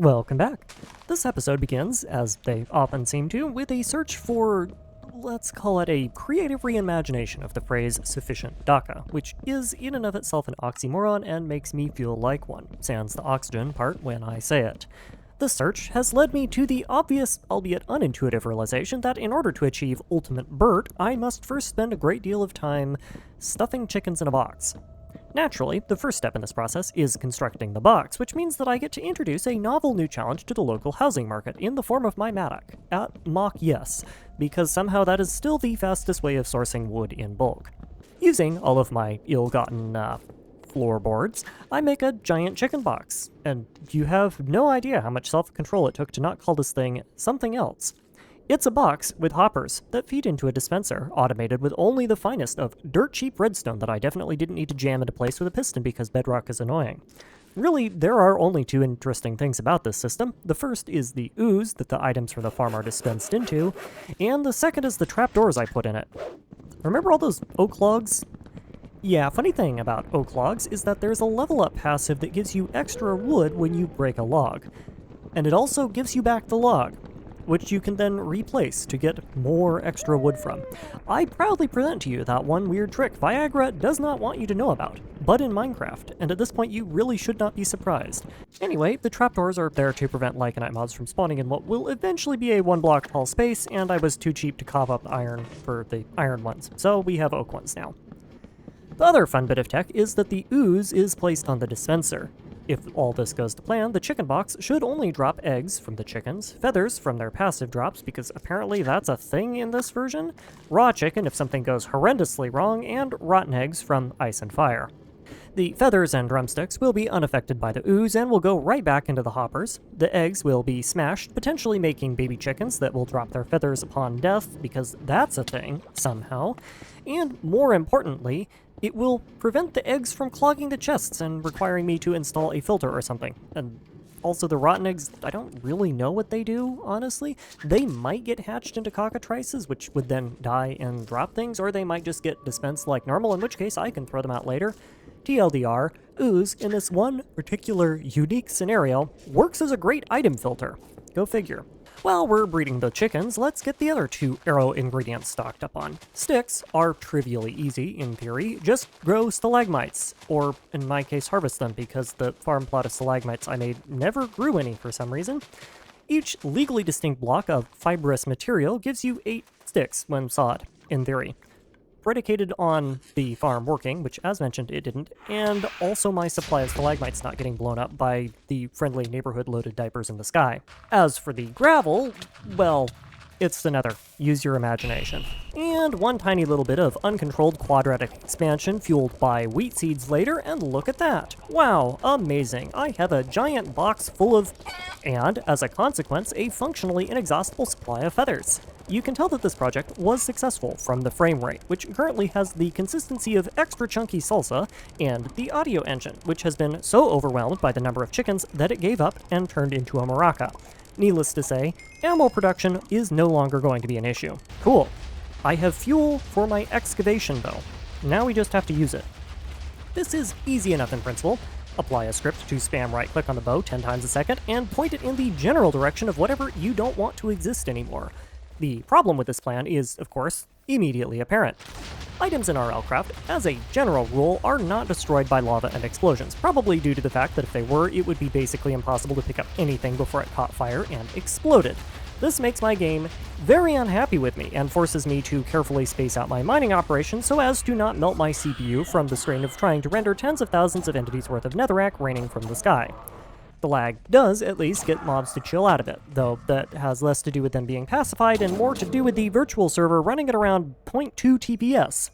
Welcome back. This episode begins, as they often seem to, with a search for, let's call it a creative reimagination of the phrase sufficient daka, which is in and of itself an oxymoron and makes me feel like one, sans the oxygen part when I say it. This search has led me to the obvious, albeit unintuitive realization that in order to achieve ultimate Burt, I must first spend a great deal of time stuffing chickens in a box. Naturally, the first step in this process is constructing the box, which means that I get to introduce a novel new challenge to the local housing market in the form of my mattock, at mock yes, because somehow that is still the fastest way of sourcing wood in bulk. Using all of my ill-gotten, floorboards, I make a giant chicken box, and you have no idea how much self-control it took to not call this thing something else. It's a box with hoppers that feed into a dispenser, automated with only the finest of dirt-cheap redstone that I definitely didn't need to jam into place with a piston because bedrock is annoying. Really, there are only two interesting things about this system. The first is the ooze that the items from the farm are dispensed into, and the second is the trapdoors I put in it. Remember all those oak logs? Yeah, funny thing about oak logs is that there's a level up passive that gives you extra wood when you break a log. And it also gives you back the log, which you can then replace to get more extra wood from. I proudly present to you that one weird trick Viagra does not want you to know about, but in Minecraft, and at this point you really should not be surprised. Anyway, the trapdoors are there to prevent Lycanite mobs from spawning in what will eventually be a 1 block tall space, and I was too cheap to cough up iron for the iron ones, so we have oak ones now. The other fun bit of tech is that the ooze is placed on the dispenser. If all this goes to plan, the chicken box should only drop eggs from the chickens, feathers from their passive drops, because apparently that's a thing in this version, raw chicken if something goes horrendously wrong, and rotten eggs from ice and fire. The feathers and drumsticks will be unaffected by the ooze and will go right back into the hoppers. The eggs will be smashed, potentially making baby chickens that will drop their feathers upon death, because that's a thing, somehow. And more importantly, it will prevent the eggs from clogging the chests and requiring me to install a filter or something. And also the rotten eggs, I don't really know what they do, honestly. They might get hatched into cockatrices, which would then die and drop things, or they might just get dispensed like normal, in which case I can throw them out later. TLDR, ooze, in this one particular unique scenario, works as a great item filter. Go figure. While we're breeding the chickens, let's get the other two arrow ingredients stocked up on. Sticks are trivially easy, in theory. Just grow stalagmites, or in my case harvest them, because the farm plot of stalagmites I made never grew any for some reason. Each legally distinct block of fibrous material gives you 8 sticks when sawed, in theory. Predicated on the farm working, which as mentioned it didn't, and also my supply of stalagmites not getting blown up by the friendly neighborhood loaded diapers in the sky. As for the gravel, well, it's the nether. Use your imagination. And one tiny little bit of uncontrolled quadratic expansion fueled by wheat seeds later, and look at that. Wow, amazing. I have a giant box full of, and as a consequence, a functionally inexhaustible supply of feathers. You can tell that this project was successful from the frame rate, which currently has the consistency of extra chunky salsa, and the audio engine, which has been so overwhelmed by the number of chickens that it gave up and turned into a maraca. Needless to say, ammo production is no longer going to be an issue. Cool. I have fuel for my excavation though. Now we just have to use it. This is easy enough in principle. Apply a script to spam right-click on the bow 10 times a second and point it in the general direction of whatever you don't want to exist anymore. The problem with this plan is, of course, immediately apparent. Items in RLCraft, as a general rule, are not destroyed by lava and explosions, probably due to the fact that if they were, it would be basically impossible to pick up anything before it caught fire and exploded. This makes my game very unhappy with me and forces me to carefully space out my mining operation so as to not melt my CPU from the strain of trying to render tens of thousands of entities worth of netherrack raining from the sky. The lag does at least get mobs to chill out a bit, though that has less to do with them being pacified and more to do with the virtual server running at around 0.2 TPS.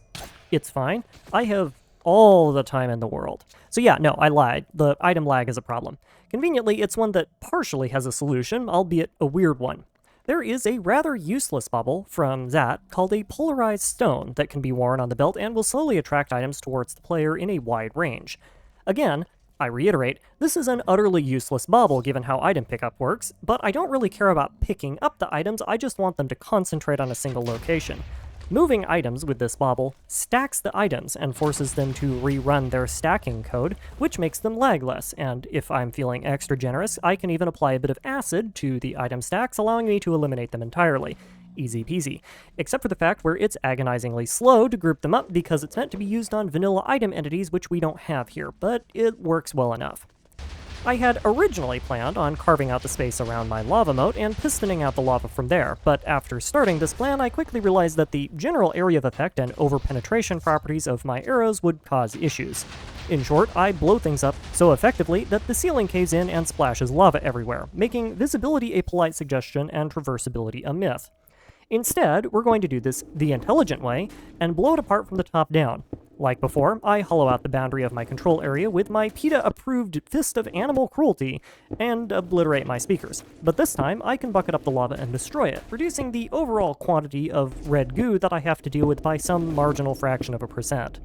It's fine. I have all the time in the world. So yeah, no, I lied. The item lag is a problem. Conveniently, it's one that partially has a solution, albeit a weird one. There is a rather useless bubble from Zat called a polarized stone that can be worn on the belt and will slowly attract items towards the player in a wide range. Again, I reiterate, this is an utterly useless bauble given how item pickup works, but I don't really care about picking up the items, I just want them to concentrate on a single location. Moving items with this bobble stacks the items and forces them to rerun their stacking code, which makes them lag less, and if I'm feeling extra generous, I can even apply a bit of acid to the item stacks, allowing me to eliminate them entirely. Easy peasy. Except for the fact where it's agonizingly slow to group them up because it's meant to be used on vanilla item entities, which we don't have here, but it works well enough. I had originally planned on carving out the space around my lava moat and pistoning out the lava from there, but after starting this plan, I quickly realized that the general area of effect and over-penetration properties of my arrows would cause issues. In short, I blow things up so effectively that the ceiling caves in and splashes lava everywhere, making visibility a polite suggestion and traversability a myth. Instead, we're going to do this the intelligent way and blow it apart from the top down. Like before, I hollow out the boundary of my control area with my PETA-approved fist of animal cruelty and obliterate my speakers. But this time, I can bucket up the lava and destroy it, reducing the overall quantity of red goo that I have to deal with by some marginal fraction of a percent.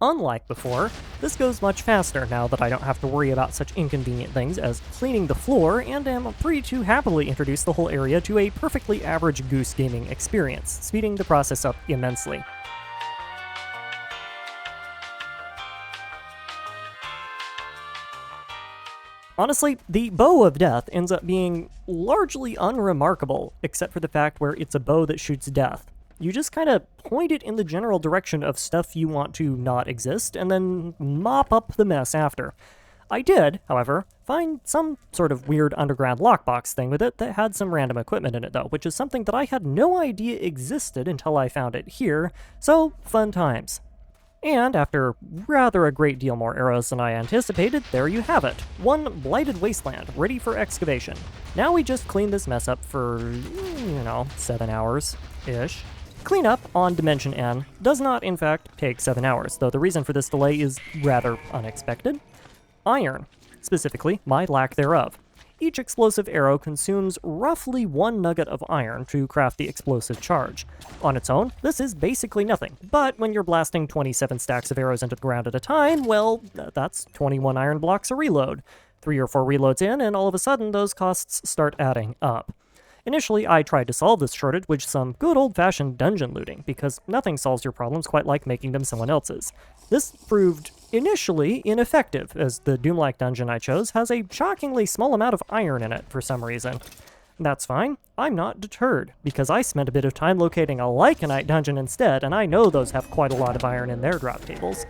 Unlike before, this goes much faster now that I don't have to worry about such inconvenient things as cleaning the floor and am free to happily introduce the whole area to a perfectly average Goose gaming experience, speeding the process up immensely. Honestly, the bow of death ends up being largely unremarkable, except for the fact where it's a bow that shoots death. You just kind of point it in the general direction of stuff you want to not exist, and then mop up the mess after. I did, however, find some sort of weird underground lockbox thing with it that had some random equipment in it though, which is something that I had no idea existed until I found it here, so fun times. And after rather a great deal more arrows than I anticipated, there you have it. One blighted wasteland, ready for excavation. Now we just clean this mess up for, 7 hours-ish. Cleanup on Dimension N does not, in fact, take 7 hours, though the reason for this delay is rather unexpected. Iron, specifically my lack thereof. Each explosive arrow consumes roughly 1 nugget of iron to craft the explosive charge. On its own, this is basically nothing, but when you're blasting 27 stacks of arrows into the ground at a time, well, that's 21 iron blocks a reload. 3 or 4 reloads in, and all of a sudden those costs start adding up. Initially, I tried to solve this shortage with some good old-fashioned dungeon looting, because nothing solves your problems quite like making them someone else's. This proved initially ineffective, as the Doom-like dungeon I chose has a shockingly small amount of iron in it for some reason. That's fine, I'm not deterred, because I spent a bit of time locating a Lycanite dungeon instead, and I know those have quite a lot of iron in their drop tables.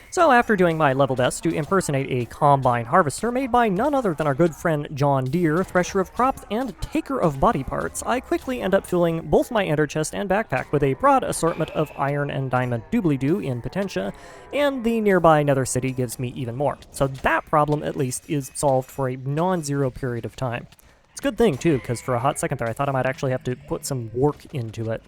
So after doing my level best to impersonate a combine harvester made by none other than our good friend John Deere, thresher of crops and taker of body parts, I quickly end up filling both my ender chest and backpack with a broad assortment of iron and diamond doobly-doo in potentia, and the nearby nether city gives me even more. So that problem at least is solved for a non-zero period of time. It's a good thing too, because for a hot second there I thought I might actually have to put some work into it.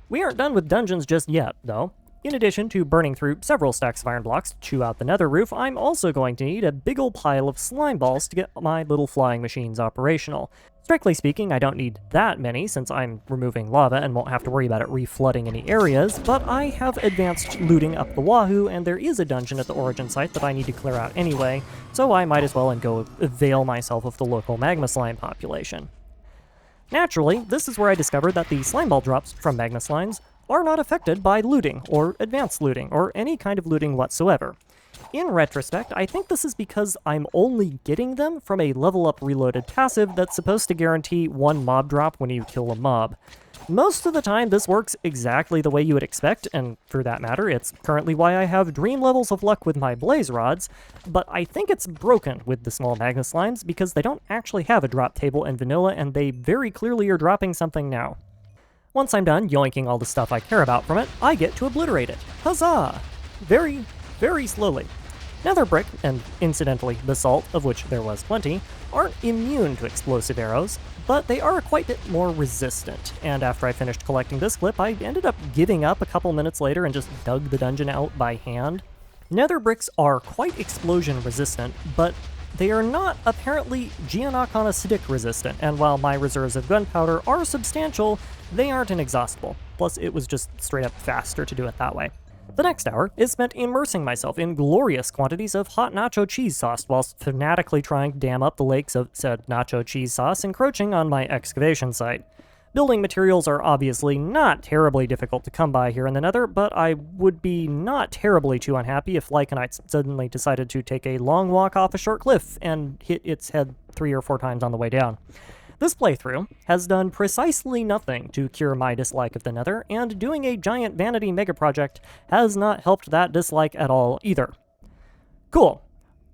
We aren't done with dungeons just yet, though. In addition to burning through several stacks of iron blocks to chew out the nether roof, I'm also going to need a big ol' pile of slime balls to get my little flying machines operational. Strictly speaking, I don't need that many since I'm removing lava and won't have to worry about it reflooding any areas, but I have advanced looting up the wahoo, and there is a dungeon at the origin site that I need to clear out anyway, so I might as well and go avail myself of the local magma slime population. Naturally, this is where I discovered that the slime ball drops from magma slimes are not affected by looting, or advanced looting, or any kind of looting whatsoever. In retrospect, I think this is because I'm only getting them from a level up reloaded passive that's supposed to guarantee 1 mob drop when you kill a mob. Most of the time this works exactly the way you would expect, and for that matter, it's currently why I have dream levels of luck with my blaze rods, but I think it's broken with the small magma slimes because they don't actually have a drop table in vanilla, and they very clearly are dropping something now. Once I'm done yoinking all the stuff I care about from it, I get to obliterate it. Huzzah! Very, very slowly. Nether brick, and incidentally basalt, of which there was plenty, aren't immune to explosive arrows, but they are quite a bit more resistant, and after I finished collecting this clip, I ended up giving up a couple minutes later and just dug the dungeon out by hand. Nether bricks are quite explosion resistant, but they are not apparently Geonocon acidic resistant, and while my reserves of gunpowder are substantial, they aren't inexhaustible. Plus, it was just straight up faster to do it that way. The next hour is spent immersing myself in glorious quantities of hot nacho cheese sauce whilst fanatically trying to dam up the lakes of said nacho cheese sauce encroaching on my excavation site. Building materials are obviously not terribly difficult to come by here in the Nether, but I would be not terribly too unhappy if Lycanites suddenly decided to take a long walk off a short cliff and hit its head 3 or 4 times on the way down. This playthrough has done precisely nothing to cure my dislike of the Nether, and doing a giant vanity mega project has not helped that dislike at all either. Cool.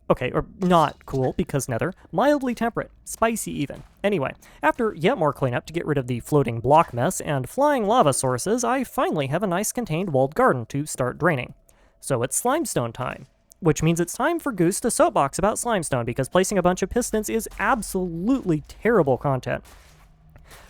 Okay, or not cool, because Nether. Mildly temperate. Spicy even. Anyway, after yet more cleanup to get rid of the floating block mess and flying lava sources, I finally have a nice contained walled garden to start draining. So it's slimestone time. Which means it's time for Goose to soapbox about slimestone, because placing a bunch of pistons is absolutely terrible content.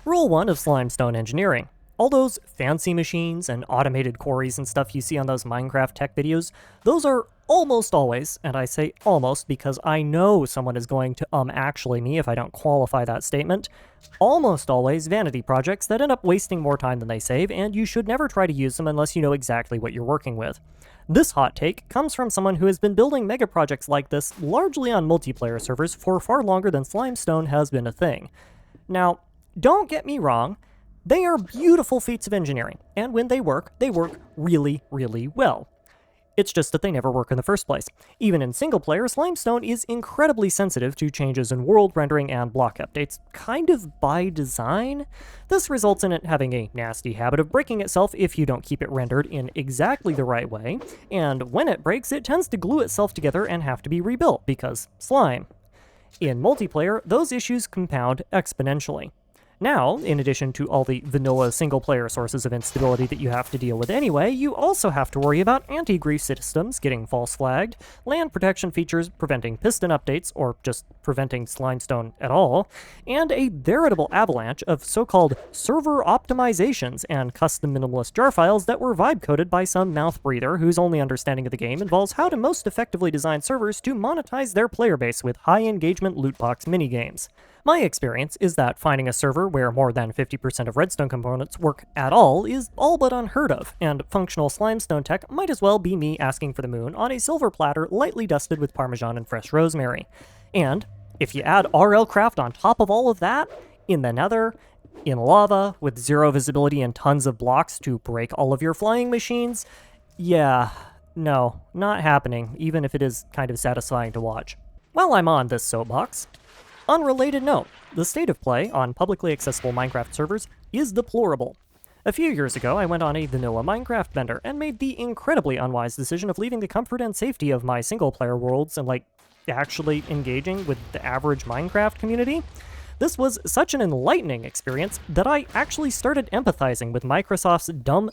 Rule 1 of slimestone engineering. All those fancy machines and automated quarries and stuff you see on those Minecraft tech videos, those are almost always, and I say almost because I know someone is going to actually me if I don't qualify that statement, almost always vanity projects that end up wasting more time than they save, and you should never try to use them unless you know exactly what you're working with. This hot take comes from someone who has been building mega projects like this largely on multiplayer servers for far longer than Slimestone has been a thing. Now, don't get me wrong, they are beautiful feats of engineering, and when they work really, really well. It's just that they never work in the first place. Even in single player, Slimestone is incredibly sensitive to changes in world rendering and block updates, kind of by design. This results in it having a nasty habit of breaking itself if you don't keep it rendered in exactly the right way, and when it breaks, it tends to glue itself together and have to be rebuilt, because slime. In multiplayer, those issues compound exponentially. Now, in addition to all the vanilla single-player sources of instability that you have to deal with anyway, you also have to worry about anti-grief systems getting false flagged, land protection features preventing piston updates, or just preventing Slimestone at all, and a veritable avalanche of so-called server optimizations and custom minimalist jar files that were vibe-coded by some mouth breather whose only understanding of the game involves how to most effectively design servers to monetize their player base with high-engagement loot box minigames. My experience is that finding a server where more than 50% of redstone components work at all is all but unheard of, and functional Slimestone tech might as well be me asking for the moon on a silver platter lightly dusted with Parmesan and fresh rosemary. And if you add RLCraft on top of all of that, in the Nether, in lava, with zero visibility and tons of blocks to break all of your flying machines, yeah, no, not happening, even if it is kind of satisfying to watch. While I'm on this soapbox, unrelated note, the state of play on publicly accessible Minecraft servers is deplorable. A few years ago, I went on a vanilla Minecraft bender and made the incredibly unwise decision of leaving the comfort and safety of my single-player worlds and, actually engaging with the average Minecraft community. This was such an enlightening experience that I actually started empathizing with Microsoft's dumb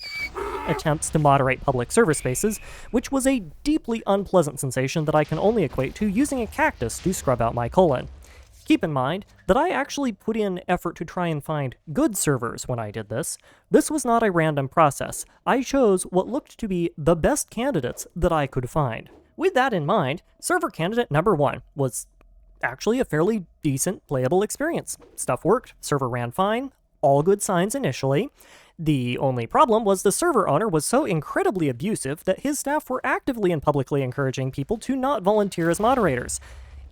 attempts to moderate public server spaces, which was a deeply unpleasant sensation that I can only equate to using a cactus to scrub out my colon. Keep in mind that I actually put in effort to try and find good servers when I did this. This was not a random process. I chose what looked to be the best candidates that I could find. With that in mind, server candidate number 1 was actually a fairly decent playable experience. Stuff worked, server ran fine, all good signs initially. The only problem was the server owner was so incredibly abusive that his staff were actively and publicly encouraging people to not volunteer as moderators.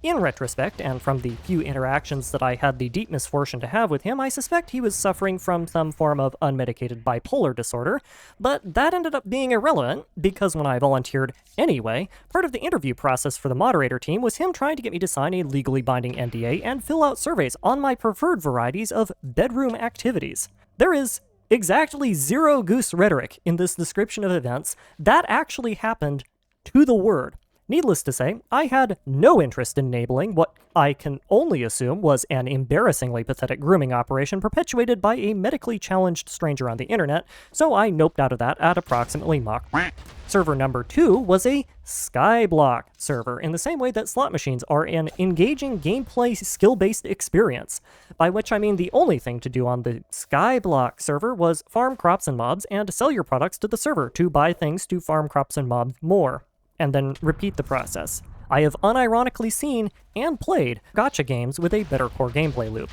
In retrospect, and from the few interactions that I had the deep misfortune to have with him, I suspect he was suffering from some form of unmedicated bipolar disorder, but that ended up being irrelevant, because when I volunteered anyway, part of the interview process for the moderator team was him trying to get me to sign a legally binding NDA and fill out surveys on my preferred varieties of bedroom activities. There is exactly zero Goose rhetoric in this description of events. That actually happened to the word. Needless to say, I had no interest in enabling what I can only assume was an embarrassingly pathetic grooming operation perpetuated by a medically challenged stranger on the internet, so I noped out of that at approximately Mach. Server number 2 was a skyblock server, in the same way that slot machines are an engaging gameplay skill-based experience, by which I mean the only thing to do on the skyblock server was farm crops and mobs and sell your products to the server to buy things to farm crops and mobs more, and then repeat the process. I have unironically seen and played gacha games with a better core gameplay loop.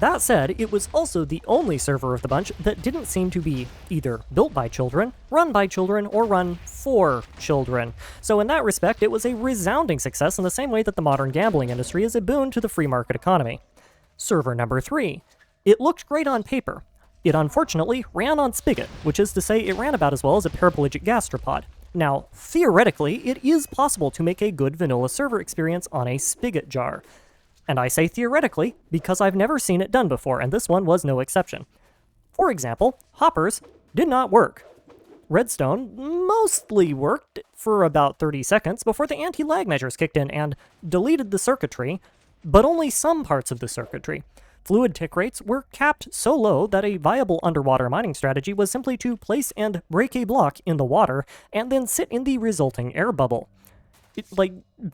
That said, it was also the only server of the bunch that didn't seem to be either built by children, or run for children. So in that respect, it was a resounding success in the same way that the modern gambling industry is a boon to the free market economy. Server number 3. It looked great on paper. It unfortunately ran on Spigot, which is to say it ran about as well as a paraplegic gastropod. Now, theoretically, it is possible to make a good vanilla server experience on a Spigot jar. And I say theoretically because I've never seen it done before, and this one was no exception. For example, hoppers did not work. Redstone mostly worked for about 30 seconds before the anti-lag measures kicked in and deleted the circuitry, but only some parts of the circuitry. Fluid tick rates were capped so low that a viable underwater mining strategy was simply to place and break a block in the water and then sit in the resulting air bubble.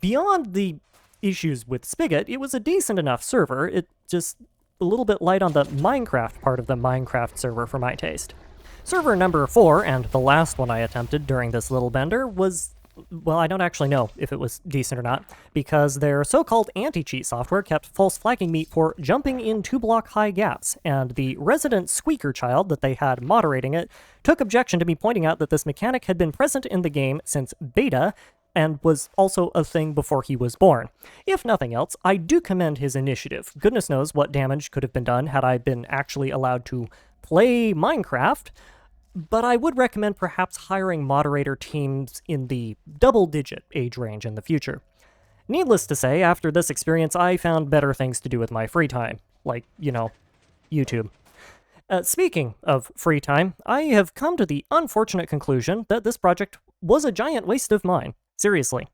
Beyond the issues with Spigot, it was a decent enough server. It just a little bit light on the Minecraft part of the Minecraft server for my taste. Server number 4, and the last one I attempted during this little bender, was, well, I don't actually know if it was decent or not, because their so-called anti-cheat software kept false flagging me for jumping in 2-block high gaps, and the resident squeaker child that they had moderating it took objection to me pointing out that this mechanic had been present in the game since beta, and was also a thing before he was born. If nothing else, I do commend his initiative. Goodness knows what damage could have been done had I been actually allowed to play Minecraft, but I would recommend perhaps hiring moderator teams in the double-digit age range in the future. Needless to say, after this experience, I found better things to do with my free time, like, YouTube. Speaking of free time, I have come to the unfortunate conclusion that this project was a giant waste of mine. Seriously.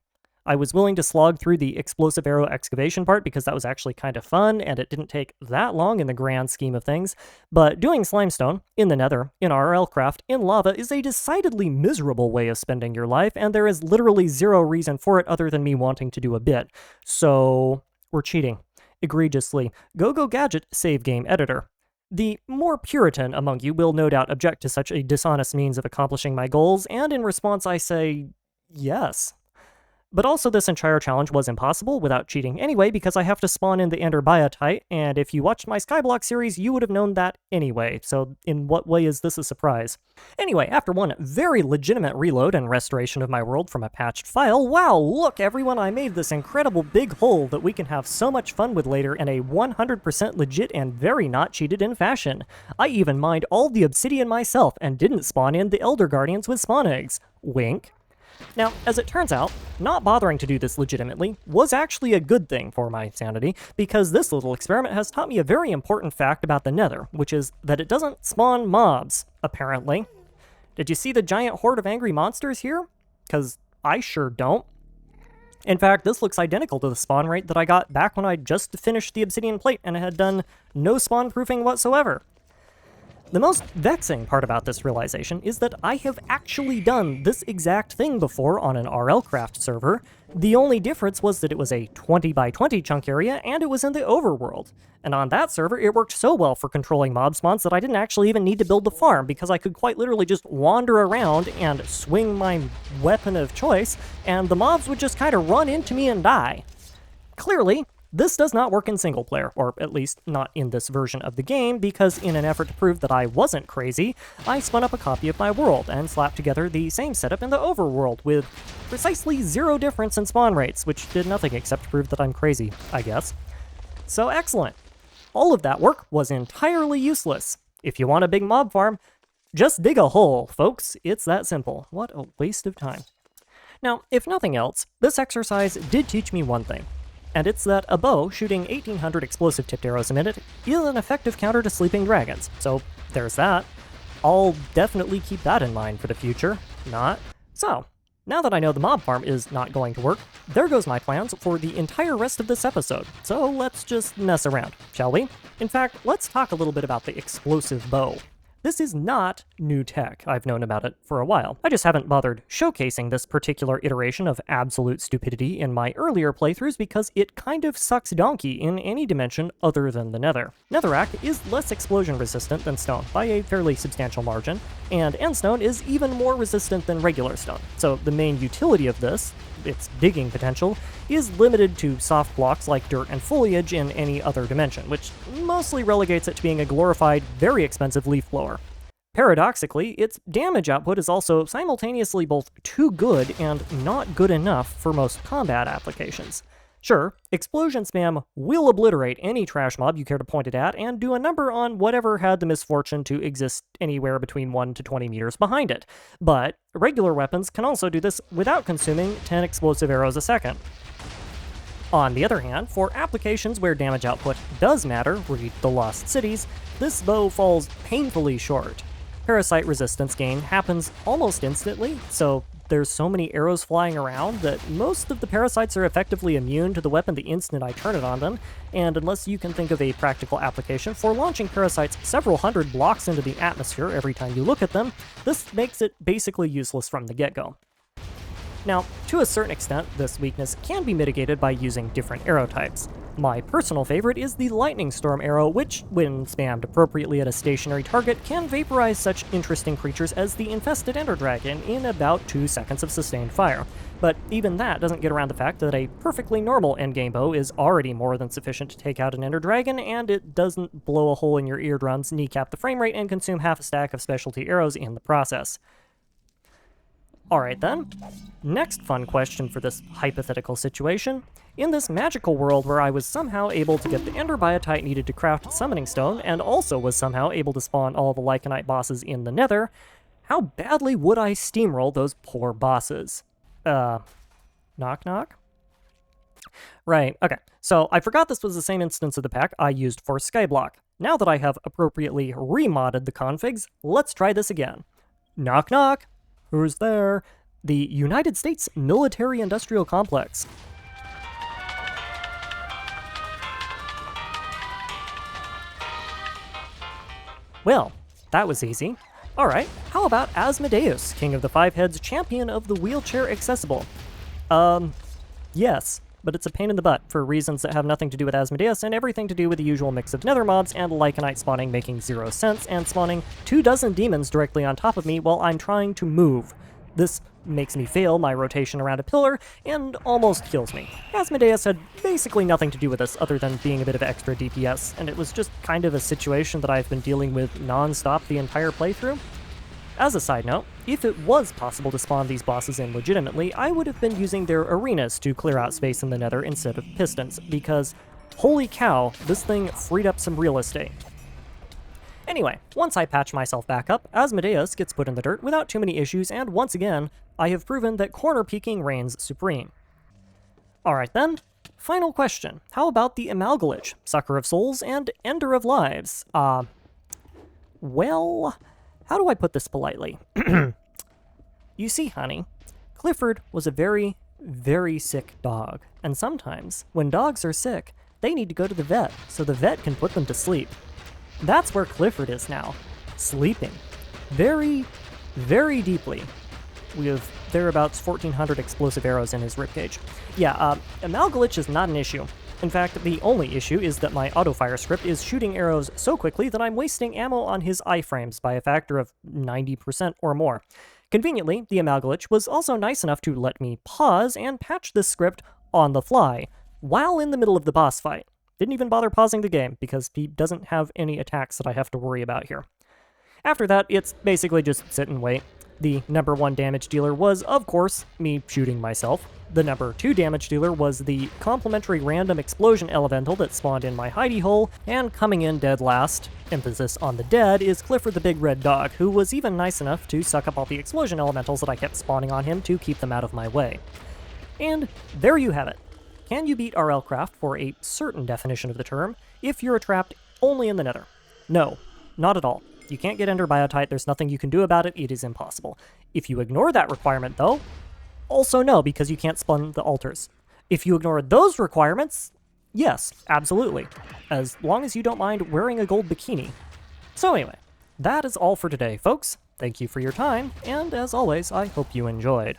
I was willing to slog through the explosive arrow excavation part because that was actually kind of fun, and it didn't take that long in the grand scheme of things, but doing slimestone, in the nether, in RLCraft, in lava is a decidedly miserable way of spending your life, and there is literally zero reason for it other than me wanting to do a bit. So, we're cheating. Egregiously. GoGoGadget save game editor. The more Puritan among you will no doubt object to such a dishonest means of accomplishing my goals, and in response I say, yes. But also this entire challenge was impossible without cheating anyway because I have to spawn in the ender biotite, and if you watched my Skyblock series, you would have known that anyway, so in what way is this a surprise? Anyway, after one very legitimate reload and restoration of my world from a patched file, wow, look everyone, I made this incredible big hole that we can have so much fun with later in a 100% legit and very not cheated in fashion. I even mined all the obsidian myself and didn't spawn in the Elder Guardians with spawn eggs. Wink. Now, as it turns out, not bothering to do this legitimately was actually a good thing for my sanity, because this little experiment has taught me a very important fact about the Nether, which is that it doesn't spawn mobs, apparently. Did you see the giant horde of angry monsters here? Because I sure don't. In fact, this looks identical to the spawn rate that I got back when I just finished the obsidian plate and had done no spawn proofing whatsoever. The most vexing part about this realization is that I have actually done this exact thing before on an RLCraft server. The only difference was that it was a 20 by 20 chunk area and it was in the overworld. And on that server, it worked so well for controlling mob spawns that I didn't actually even need to build the farm because I could quite literally just wander around and swing my weapon of choice, and the mobs would just kind of run into me and die. Clearly, this does not work in single player, or at least not in this version of the game, because in an effort to prove that I wasn't crazy, I spun up a copy of my world and slapped together the same setup in the overworld with precisely zero difference in spawn rates, which did nothing except prove that I'm crazy, I guess. So excellent. All of that work was entirely useless. If you want a big mob farm, just dig a hole, folks. It's that simple. What a waste of time. Now, if nothing else, this exercise did teach me one thing. And it's that a bow shooting 1800 explosive tipped arrows a minute is an effective counter to sleeping dragons, so there's that. I'll definitely keep that in mind for the future. Not. So, now that I know the mob farm is not going to work, there goes my plans for the entire rest of this episode, so let's just mess around, shall we? In fact, let's talk a little bit about the explosive bow. This is not new tech. I've known about it for a while. I just haven't bothered showcasing this particular iteration of absolute stupidity in my earlier playthroughs because it kind of sucks donkey in any dimension other than the Nether. Netherrack is less explosion resistant than stone by a fairly substantial margin, and endstone is even more resistant than regular stone. So the main utility of this, its digging potential, is limited to soft blocks like dirt and foliage in any other dimension, which mostly relegates it to being a glorified, very expensive leaf blower. Paradoxically, its damage output is also simultaneously both too good and not good enough for most combat applications. Sure, explosion spam will obliterate any trash mob you care to point it at and do a number on whatever had the misfortune to exist anywhere between 1 to 20 meters behind it, but regular weapons can also do this without consuming 10 explosive arrows a second. On the other hand, for applications where damage output does matter, read the Lost Cities, this bow falls painfully short. Parasite resistance gain happens almost instantly, so there's so many arrows flying around that most of the parasites are effectively immune to the weapon the instant I turn it on them, and unless you can think of a practical application for launching parasites several hundred blocks into the atmosphere every time you look at them, this makes it basically useless from the get-go. Now, to a certain extent, this weakness can be mitigated by using different arrow types. My personal favorite is the Lightning Storm arrow, which, when spammed appropriately at a stationary target, can vaporize such interesting creatures as the infested Ender Dragon in about 2 seconds of sustained fire. But even that doesn't get around the fact that a perfectly normal endgame bow is already more than sufficient to take out an Ender Dragon, and it doesn't blow a hole in your eardrums, kneecap the frame rate, and consume half a stack of specialty arrows in the process. Alright then, next fun question for this hypothetical situation. In this magical world where I was somehow able to get the ender biotite needed to craft Summoning Stone, and also was somehow able to spawn all the Lycanite bosses in the Nether, how badly would I steamroll those poor bosses? Knock knock? Right, okay. So I forgot this was the same instance of the pack I used for Skyblock. Now that I have appropriately remodded the configs, let's try this again. Knock knock! Who's there? The United States Military-Industrial Complex. Well, that was easy. Alright, how about Asmodeus, King of the Five Heads, champion of the wheelchair accessible? Yes, but it's a pain in the butt for reasons that have nothing to do with Asmodeus and everything to do with the usual mix of nether mobs and Lycanite spawning making 0 sense and spawning 24 demons directly on top of me while I'm trying to move. This makes me fail my rotation around a pillar and almost kills me. Asmodeus had basically nothing to do with this other than being a bit of extra DPS, and it was just kind of a situation that I've been dealing with non-stop the entire playthrough. As a side note, if it was possible to spawn these bosses in legitimately, I would have been using their arenas to clear out space in the nether instead of pistons, because holy cow, this thing freed up some real estate. Anyway, once I patch myself back up, Asmodeus gets put in the dirt without too many issues, and once again, I have proven that corner peeking reigns supreme. Alright then, final question. How about the Amalgalich, Sucker of Souls, and Ender of Lives? Well, how do I put this politely? You see, honey, Clifford was a very, very sick dog, and sometimes, when dogs are sick, they need to go to the vet, so the vet can put them to sleep. That's where Clifford is now, sleeping. Very, very deeply. With thereabouts 1,400 explosive arrows in his ribcage. Yeah, Amalgalich is not an issue. In fact, the only issue is that my auto-fire script is shooting arrows so quickly that I'm wasting ammo on his iframes by a factor of 90% or more. Conveniently, the Amalgalich was also nice enough to let me pause and patch this script on the fly, while in the middle of the boss fight. Didn't even bother pausing the game, because he doesn't have any attacks that I have to worry about here. After that, it's basically just sit and wait. The number 1 damage dealer was, of course, me shooting myself. The number 2 damage dealer was the complimentary random explosion elemental that spawned in my hidey hole, and coming in dead last, emphasis on the dead, is Clifford the Big Red Dog, who was even nice enough to suck up all the explosion elementals that I kept spawning on him to keep them out of my way. And there you have it. Can you beat RLCraft for a certain definition of the term if you're trapped only in the nether? No, not at all. You can't get Ender Biotite, there's nothing you can do about it, it is impossible. If you ignore that requirement though, also no, because you can't spawn the altars. If you ignore those requirements, yes, absolutely. As long as you don't mind wearing a gold bikini. So anyway, that is all for today, folks. Thank you for your time, and as always, I hope you enjoyed.